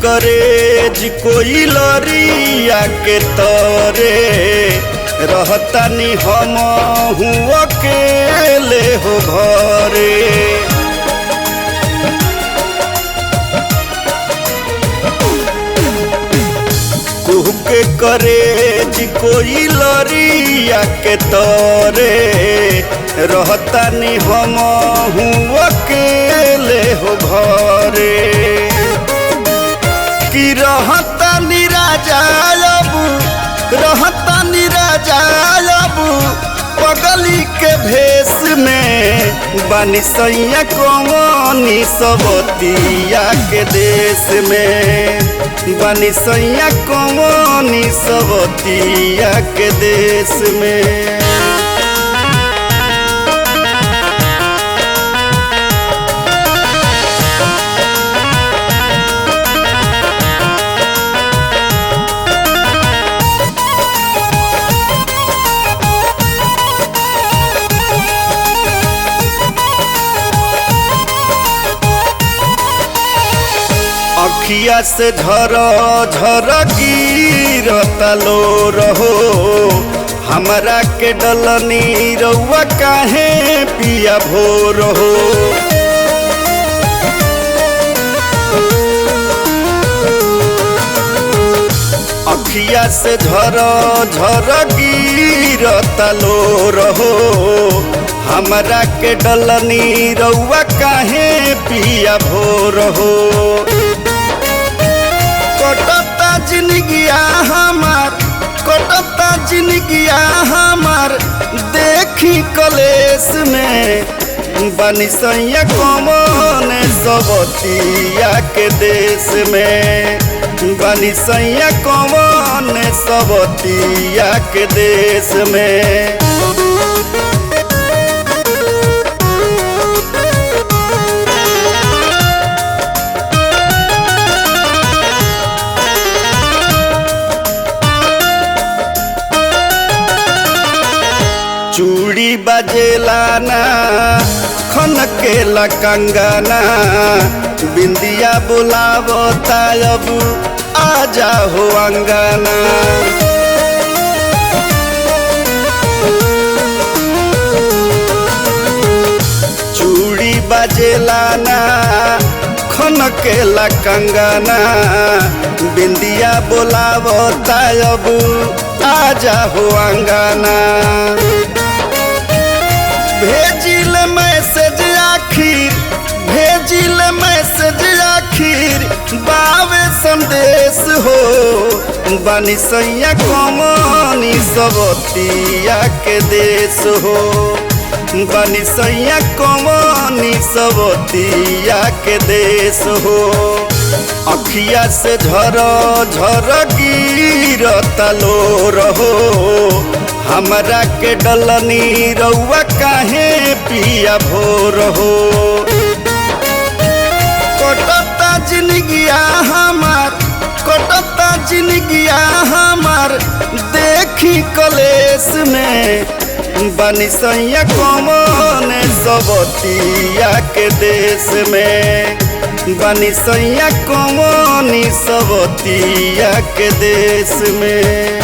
करेज कोई लरिया के तरे रहतानी हम अकेले हो घरे। के करेज कोई लरिया के तरे रहतानी हम अकेले हो घरे। कि रहतानी राजा पगली के भेष में बानी सैया कौनी सबतिया के देश में बानी सैया कौनी सबतिया के देश में। अखिया से झर झर गिरता लो रहो हमरा के डलनी रउआ काहे पिया भोर हो। अखिया से झर झर गिरता लो रहो हमरा के डलनी रउआ काहे पिया भोर हो। कटता जिंदगिया हमार देखी कलेस में बानी सैया कौन सबतिया के देश में बानी सैया कौन सबतिया के देश में। चूड़ी बजेला ना खनकेला कंगना बिंदिया बुलावता अब आजा हो अंगना। चूड़ी बजेला ना खनकेला कंगना बिंदिया बुलावता अब आजा हो अंगना। भेजिल मैसेज आखिर बावे संदेश हो बानी सैया कौनी सबतिया के देश हो बानी सैया कौनी सबतिया के देश हो। अखिया से झर झर गिरता लो रहो हमरा के डलनी रउआ काहे पिया भोर हो। कटता जिंदगिया हमार देखी कलेस में बानी सैया कौन सबतिया के देश में बानी सैया कौनी सबतिया के देश में।